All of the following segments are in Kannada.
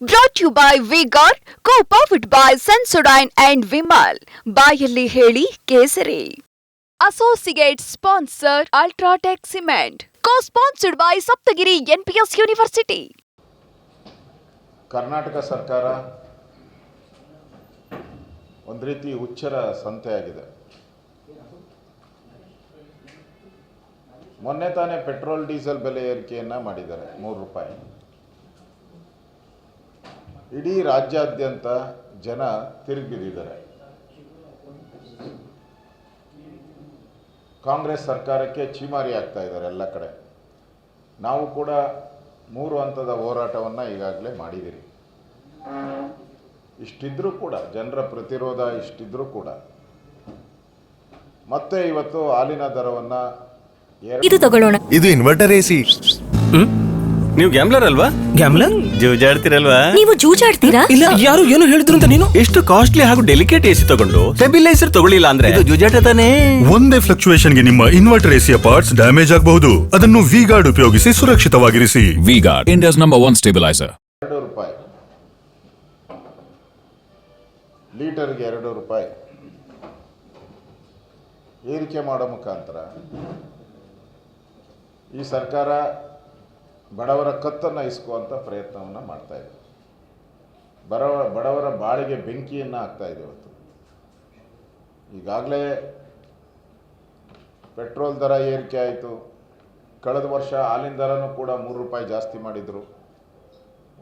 Brought to you by V-Guard, co-powered by Sensodyne and Vimal. ಬಾಯಲ್ಲಿ ಹೇಳಿ ಕೇಸರಿ. Associate sponsor Ultratech Cement. Co-sponsored by Saptagiri NPS University. Karnataka ಸರ್ಕಾರ ಒಂದು ರೀತಿ ಹುಚ್ಚರ ಸಂತೆಯಾಗಿದೆ. ಮೊನ್ನೆ ತಾನೇ ಪೆಟ್ರೋಲ್ ಡೀಸೆಲ್ ಬೆಲೆ ಏರಿಕೆಯನ್ನು ಮಾಡಿದ್ದಾರೆ 3 ರೂಪಾಯಿ. ಇಡೀ ರಾಜ್ಯಾದ್ಯಂತ ಜನ ತಿರುಗಿಬಿದ್ದಿದ್ದಾರೆ. ಕಾಂಗ್ರೆಸ್ ಸರ್ಕಾರಕ್ಕೆ ಚೀಮಾರಿ ಆಗ್ತಾ ಇದ್ದಾರೆ ಎಲ್ಲ ಕಡೆ. ನಾವು ಕೂಡ 3 ಹಂತದ ಹೋರಾಟವನ್ನು ಈಗಾಗಲೇ ಮಾಡಿದ್ದೀರಿ. ಇಷ್ಟಿದ್ರೂ ಕೂಡ ಜನರ ಪ್ರತಿರೋಧ ಇಷ್ಟಿದ್ರೂ ಕೂಡ ಮತ್ತೆ ಇವತ್ತು ಹಾಲಿನ ದರವನ್ನು ಇದು ತಗೊಳ್ಳೋಣ. ಇದು ಇನ್ವರ್ಟರ್ ಎಸಿ. ನೀವು ಗ್ಯಾಮ್ಲರ್ ಅಲ್ವಾ? ಗ್ಯಾಮ್ಲರ್ ಜೂಜಾಡ್ತಿರಲ್ವಾ? ನೀವು ಜೂಜಾಡ್ತೀರಾ? ಇಲ್ಲ, ಯಾರು ಏನು ಹೇಳಿದ್ರು ಅಂತ ನೀನು ಎಷ್ಟು ಕಾಸ್ಟ್ಲಿ ಹಾಗೂ ಡೆಲಿಕೇಟ್ ಎಸಿ ತಗೊಂಡು ಸ್ಟೆಬಿಲೈಸರ್ ತಗೊಳ್ಳಿಲ್ಲ ಅಂದ್ರೆ ಇದು ಜೂಜಾಟ ತಾನೇ. ಒಂದೇ ಫ್ಲಕ್ಚುಯೇಷನ್ ಗೆ ನಿಮ್ಮ ಇನ್ವರ್ಟರ್ ಎಸಿಯ ಪಾರ್ಟ್ಸ್ ಡ್ಯಾಮೇಜ್ ಆಗಬಹುದು. ಅದನ್ನು ವಿ-ಗಾರ್ಡ್ ಉಪಯೋಗಿಸಿ ಸುರಕ್ಷಿತವಾಗಿರಿಸಿ. V-Guard, India's #1 stabilizer. 2 ರೂಪಾಯಿ ಲೀಟರ್ಗೆ 2 ರೂಪಾಯಿ ಏರಿಕೆ ಮಾಡೋ ಮುಖಾಂತರ ಈ ಸರ್ಕಾರ ಬಡವರ ಕತ್ತನ್ನು ಇಸ್ಕುವಂಥ ಪ್ರಯತ್ನವನ್ನು ಮಾಡ್ತಾ ಇದೆ. ಬಡವರ ಬಾಳಿಗೆ ಬೆಂಕಿಯನ್ನು ಹಾಕ್ತಾ ಇದೆ. ಇವತ್ತು ಈಗಾಗಲೇ ಪೆಟ್ರೋಲ್ ದರ ಏರಿಕೆ ಆಯಿತು. ಕಳೆದ ವರ್ಷ ಹಾಲಿನ ದರನೂ ಕೂಡ 3 ರೂಪಾಯಿ ಜಾಸ್ತಿ ಮಾಡಿದರು.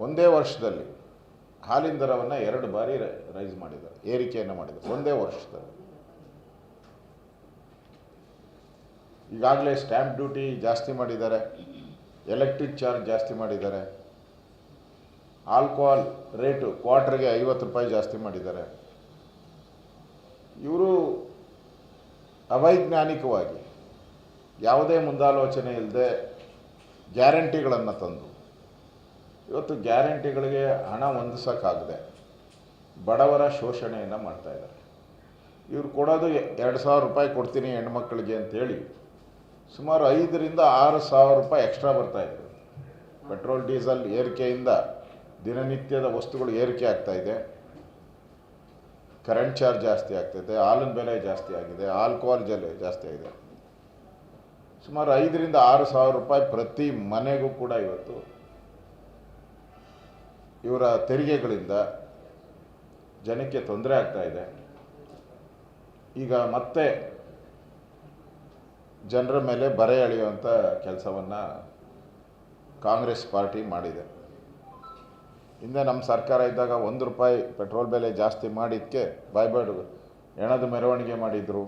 ಒಂದೇ ವರ್ಷದಲ್ಲಿ ಹಾಲಿನ ದರವನ್ನು 2 ಬಾರಿ ರೈಸ್ ಮಾಡಿದ್ದಾರೆ, ಏರಿಕೆಯನ್ನು ಮಾಡಿದ್ದಾರೆ ಒಂದೇ ವರ್ಷದಲ್ಲಿ. ಈಗಾಗಲೇ ಸ್ಟ್ಯಾಂಪ್ ಡ್ಯೂಟಿ ಜಾಸ್ತಿ ಮಾಡಿದ್ದಾರೆ, ಎಲೆಕ್ಟ್ರಿಕ್ ಚಾರ್ಜ್ ಜಾಸ್ತಿ ಮಾಡಿದ್ದಾರೆ, ಆಲ್ಕೋಹಾಲ್ ರೇಟು ಕ್ವಾರ್ಟರ್ಗೆ 50 ರೂಪಾಯಿ ಜಾಸ್ತಿ ಮಾಡಿದ್ದಾರೆ. ಇವರು ಅವೈಜ್ಞಾನಿಕವಾಗಿ ಯಾವುದೇ ಮುಂದಾಲೋಚನೆ ಇಲ್ಲದೆ ಗ್ಯಾರಂಟಿಗಳನ್ನು ತಂದು ಇವತ್ತು ಗ್ಯಾರಂಟಿಗಳಿಗೆ ಹಣ ಹೊಂದಿಸೋಕ್ಕಾಗದೆ ಬಡವರ ಶೋಷಣೆಯನ್ನು ಮಾಡ್ತಾಯಿದ್ದಾರೆ. ಇವ್ರು ಕೊಡೋದು 2,000 ರೂಪಾಯಿ ಕೊಡ್ತೀನಿ ಹೆಣ್ಮಕ್ಳಿಗೆ ಅಂತೇಳಿ ಸುಮಾರು 5,000 to 6,000 ರೂಪಾಯಿ ಎಕ್ಸ್ಟ್ರಾ ಬರ್ತಾಯಿದೆ. ಪೆಟ್ರೋಲ್ ಡೀಸೆಲ್ ಏರಿಕೆಯಿಂದ ದಿನನಿತ್ಯದ ವಸ್ತುಗಳು ಏರಿಕೆ ಆಗ್ತಾಯಿದೆ. ಕರೆಂಟ್ ಚಾರ್ಜ್ ಜಾಸ್ತಿ ಆಗ್ತಾಯಿದೆ, ಹಾಲಿನ ಬೆಲೆ ಜಾಸ್ತಿ ಆಗಿದೆ, ಆಲ್ಕೋಹಾಲ್ ಬೆಲೆ ಜಾಸ್ತಿ ಆಗಿದೆ. ಸುಮಾರು 5,000 to 6,000 ರೂಪಾಯಿ ಪ್ರತಿ ಮನೆಗೂ ಕೂಡ ಇವತ್ತು ಇವರ ತೆರಿಗೆಗಳಿಂದ ಜನಕ್ಕೆ ತೊಂದರೆ ಆಗ್ತಾಯಿದೆ. ಈಗ ಮತ್ತೆ ಜನರ ಮೇಲೆ ಬರೆ ಎಳೆಯುವಂಥ ಕೆಲಸವನ್ನು ಕಾಂಗ್ರೆಸ್ ಪಾರ್ಟಿ ಮಾಡಿದೆ. ಹಿಂದೆ ನಮ್ಮ ಸರ್ಕಾರ ಇದ್ದಾಗ 1 ರೂಪಾಯಿ ಪೆಟ್ರೋಲ್ ಬೆಲೆ ಜಾಸ್ತಿ ಮಾಡಿದ್ದಕ್ಕೆ ಬಾಯ್ಬಾರ್ಡು ಹೆಣದ ಮೆರವಣಿಗೆ ಮಾಡಿದರು,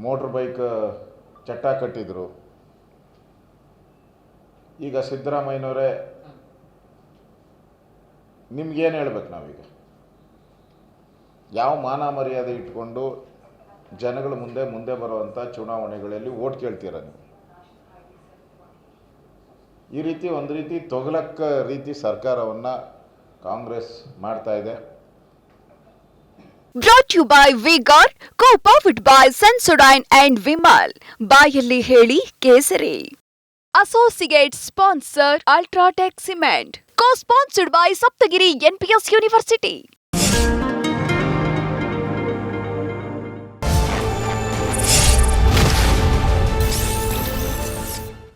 ಮೋಟ್ರ್ ಬೈಕ್ ಚಟ್ಟ ಕಟ್ಟಿದರು. ಈಗ ಸಿದ್ದರಾಮಯ್ಯನವರೇ ನಿಮ್ಗೇನು ಹೇಳ್ಬೇಕು? ನಾವೀಗ ಯಾವ ಮಾನ ಮರ್ಯಾದೆ ಇಟ್ಕೊಂಡು ಜನಗಳ ಮುಂದೆ ಬರುವಂಥ ಚುನಾವಣೆಗಳಲ್ಲಿ ಓಟ್ ಕೇಳ್ತೀರ ನೀವು? ಈ ರೀತಿ ಒಂದು ರೀತಿ ತೊಗಲಕ್ಕ ರೀತಿ ಸರ್ಕಾರವನ್ನು ಕಾಂಗ್ರೆಸ್ ಮಾಡ್ತಾ ಇದೆ. Brought to you by V-Guard, co-powered by Sensodyne and Vimal. ಬಾಯಲ್ಲಿ ಹೇಳಿ ಕೇಸರಿ. Associate sponsor Ultratech Cement. Co-sponsored by Saptagiri NPS University.